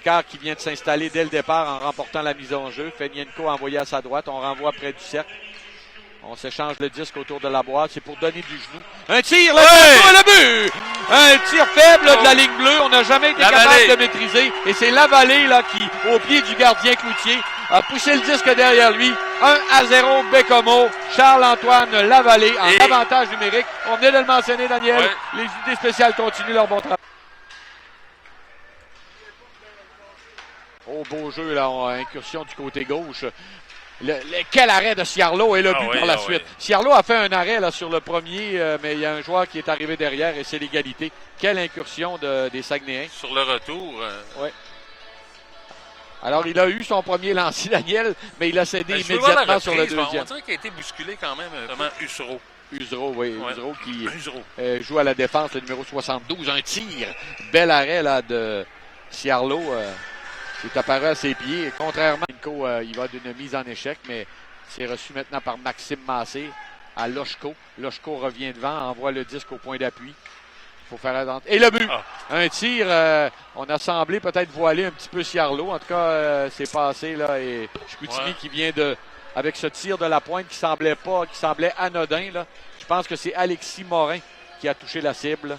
Écart qui vient de s'installer dès le départ en remportant la mise en jeu. Fenienko envoyé à sa droite. On renvoie près du cercle. On s'échange le disque autour de la boîte. C'est pour donner du genou. Un tir, le but! Un tir faible de la ligne bleue. On n'a jamais été capable de maîtriser. Et c'est Lavallée là, qui, au pied du gardien Cloutier, a poussé le disque derrière lui. 1-0 Bécomo. Charles-Antoine Lavallée en avantage numérique. On venait de le mentionner, Daniel. Les unités spéciales continuent leur bon travail. Oh, beau jeu, là, incursion du côté gauche. Quel arrêt de Ciarlo et le but par la suite. Ciarlo a fait un arrêt là, sur le premier, mais il y a un joueur qui est arrivé derrière et c'est l'égalité. Quelle incursion des Saguenayens. Sur le retour. Oui. Alors, il a eu son premier lancer, Daniel, mais il a cédé immédiatement sur le deuxième. On dirait qu'il a été bousculé quand même, notamment Ussereau. Ussereau, oui. Ussereau qui joue à la défense, le numéro 72. Un tir. Bel arrêt là, de Ciarlo. Il est apparu à ses pieds. Contrairement à Nico, il va d'une mise en échec, mais c'est reçu maintenant par Maxime Massé à Lochko. Lochko revient devant, envoie le disque au point d'appui. Il faut faire attention. Et le but! Un tir, on a semblé peut-être voiler un petit peu Ciarlo. En tout cas, c'est passé là. Et Chicoutimi qui vient avec ce tir de la pointe qui semblait anodin. Là. Je pense que c'est Alexis Morin qui a touché la cible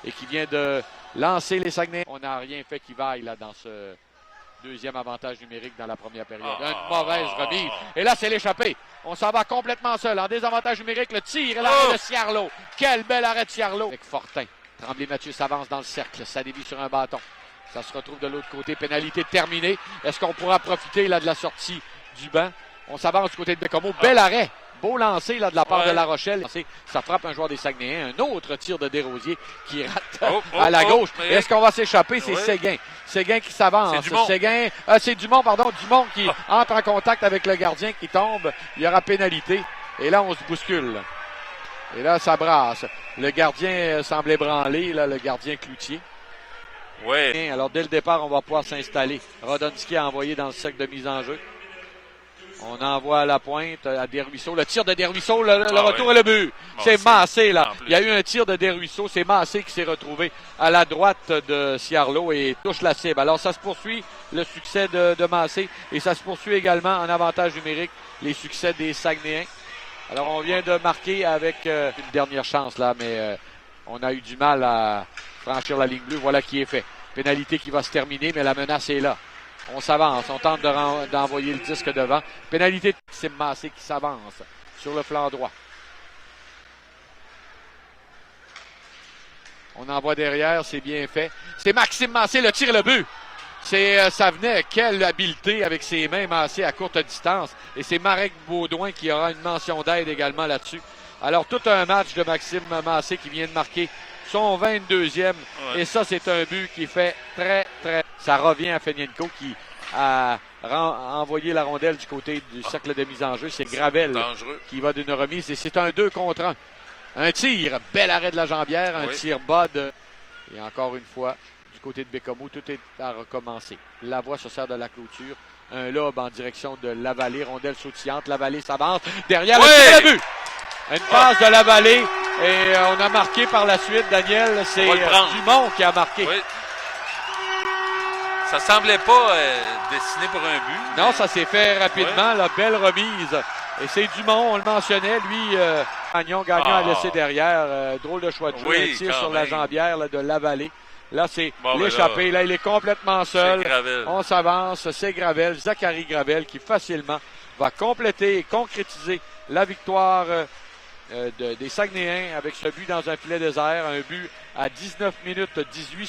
et qui vient de lancer les Saguenayens. On n'a rien fait qui vaille là dans ce deuxième avantage numérique dans la première période. Une mauvaise remise. Et là, c'est l'échappée. On s'en va complètement seul. En désavantage numérique, le tir et l'arrêt de Ciarlo. Quel bel arrêt de Ciarlo. Avec Fortin. Tremblay-Mathieu s'avance dans le cercle. Ça dévie sur un bâton. Ça se retrouve de l'autre côté. Pénalité terminée. Est-ce qu'on pourra profiter là, de la sortie du banc? On s'avance du côté de Bécomo. Bel arrêt. Beau lancer là, de la part de La Rochelle. Ça frappe un joueur des Saguenayens. Un autre tir de Desrosiers qui rate à la gauche. Est-ce qu'on va s'échapper? C'est Séguin. Séguin qui s'avance. C'est Dumont, pardon. Dumont qui entre en contact avec le gardien qui tombe. Il y aura pénalité. Et là, on se bouscule. Et là, ça brasse. Le gardien semble ébranlé, là, le gardien Cloutier. Oui. Alors, dès le départ, on va pouvoir s'installer. Rodonski a envoyé dans le cercle de mise en jeu. On envoie à la pointe à Desruisseaux. Le tir de Desruisseaux, le retour et le but. C'est Massé, là. Il y a eu un tir de Desruisseaux. C'est Massé qui s'est retrouvé à la droite de Ciarlo et touche la cible. Alors, ça se poursuit, le succès de Massé. Et ça se poursuit également en avantage numérique, les succès des Saguenayens. Alors, on vient de marquer avec une dernière chance, là, mais on a eu du mal à franchir la ligne bleue. Voilà qui est fait. Pénalité qui va se terminer, mais la menace est là. On s'avance, on tente d'envoyer le disque devant. Pénalité de Maxime Massé qui s'avance sur le flanc droit. On envoie derrière, c'est bien fait. C'est Maxime Massé, le tir et le but. Ça venait, quelle habileté avec ses mains, Massé à courte distance. Et c'est Marek Baudouin qui aura une mention d'aide également là-dessus. Alors, tout un match de Maxime Massé qui vient de marquer son 22e. Et ça, c'est un but qui fait très... Ça revient à Fenienko qui a envoyé la rondelle du côté du cercle de mise en jeu. C'est Gravel qui va d'une remise. Et c'est un 2 contre 1. Un tir, bel arrêt de la jambière. Un tir bas de... Et encore une fois, du côté de Bécomo, tout est à recommencer. Lavoie se sert de la clôture. Un lob en direction de Lavallée. Rondelle sautillante. Lavallée s'avance. Derrière le but. Une passe de Lavallée. Et on a marqué par la suite, Daniel. C'est Dumont qui a marqué. Oui. Ça semblait pas destiné pour un but. Non, ça s'est fait rapidement. La belle remise. Et c'est Dumont, on le mentionnait. Lui, Gagnon a laissé derrière. Drôle de choix de jeu. Un tir sur la jambière là, de Lavallée. Là, c'est l'échappée. Là, il est complètement seul. On s'avance. C'est Gravel, Zachary Gravel, qui facilement va compléter et concrétiser la victoire des Saguenayens avec ce but dans un filet désert. Un but à 19 minutes 18.